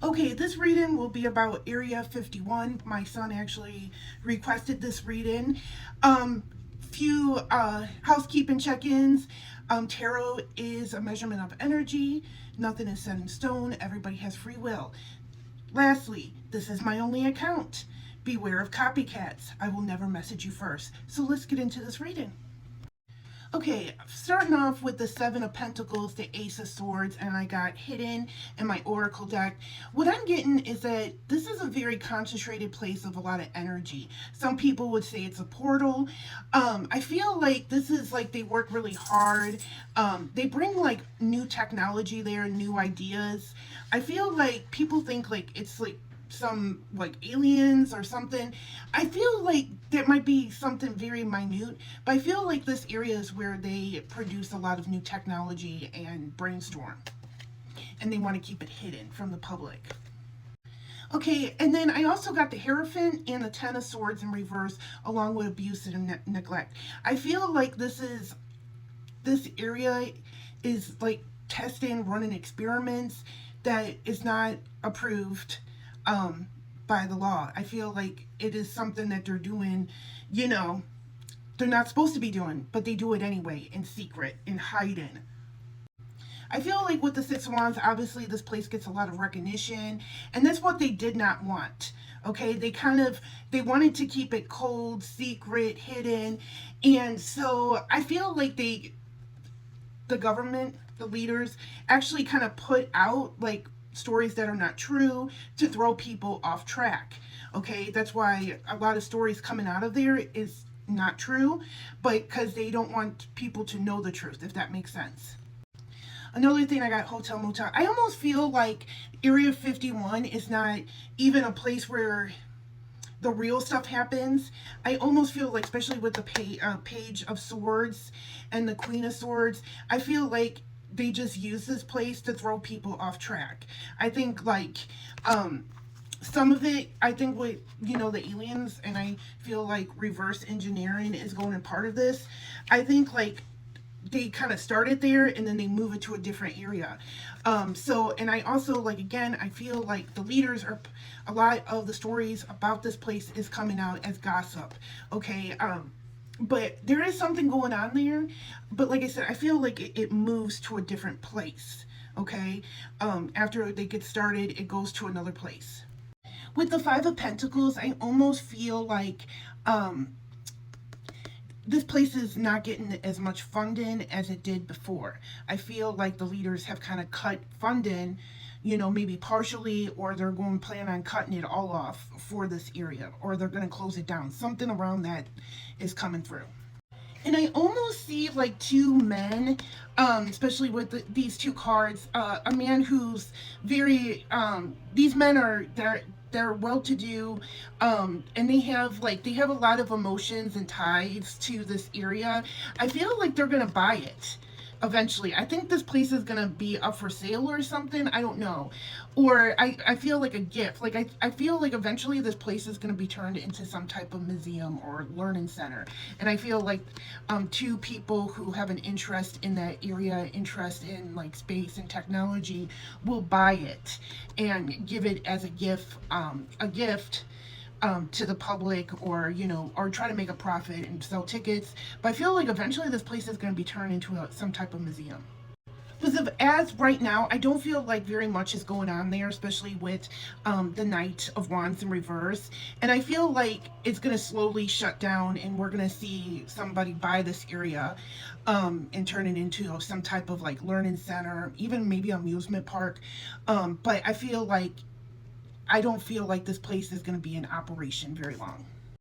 Okay, this reading will be about Area 51. My son actually requested this reading. Few housekeeping check-ins. Tarot is a measurement of energy. Nothing is set in stone. Everybody has free will. Lastly, this is my only account. Beware of copycats. I will never message you first. So let's get into this reading. Okay, starting off with the Seven of Pentacles, the Ace of Swords, and I got Hidden in my Oracle deck. What I'm getting is that this is a very concentrated place of a lot of energy. Some people would say it's a portal. I feel like this is like they work really hard. They bring like new technology there, new ideas. I feel like people think like it's like some like aliens or something. I feel like there might be something very minute, but I feel like this area is where they produce a lot of new technology and brainstorm, and they want to keep it hidden from the public. Okay, and then I also got the Hierophant and the Ten of Swords in reverse, along with abuse and neglect. I feel like this area is like testing, running experiments that is not approved by the law. I feel like it is something that they're doing, you know, they're not supposed to be doing, but they do it anyway, in secret, in hiding. I feel like with the Six of Wands, obviously this place gets a lot of recognition, and that's what they did not want. Okay, they wanted to keep it cold, secret, hidden, and so I feel like the government, the leaders, actually kind of put out like stories that are not true to throw people off track. Okay, that's why a lot of stories coming out of there is not true, but because they don't want people to know the truth, if that makes sense. Another thing, I got hotel motel. I almost feel like Area 51 is not even a place where the real stuff happens. I almost feel like, especially with the Page of Swords and the Queen of Swords, I feel like they just use this place to throw people off track. I think like some of it, I think with the aliens, and I feel like reverse engineering is going in part of this. I think like they kind of started there and then they move it to a different area. And I also, like, again, I feel like the leaders are, a lot of the stories about this place is coming out as gossip. Okay. But there is something going on there. But like I said, I feel like it moves to a different place. Okay. After they get started, it goes to another place. With the Five of Pentacles, I almost feel like, this place is not getting as much funding as it did before. I feel like the leaders have kind of cut funding, maybe partially, or they're going to plan on cutting it all off for this area, or they're going to close it down. Something around that is coming through. And I almost see like two men, especially with these two cards. A man who's very, these men are, they're well-to-do, and they have a lot of emotions and ties to this area. I feel like they're gonna buy it eventually. I think this place is gonna be up for sale or something. I don't know. Or I feel like a gift. Like I feel like eventually this place is gonna be turned into some type of museum or learning center. And I feel like two people who have an interest in that area, interest in like space and technology, will buy it and give it as a gift, to the public, or or try to make a profit and sell tickets. But I feel like eventually this place is going to be turned into some type of museum. Because as right now, I don't feel like very much is going on there, especially with the Knight of Wands in reverse. And I feel like it's going to slowly shut down, and we're going to see somebody buy this area and turn it into some type of like learning center, even maybe amusement park. But I don't feel like this place is going to be in operation very long.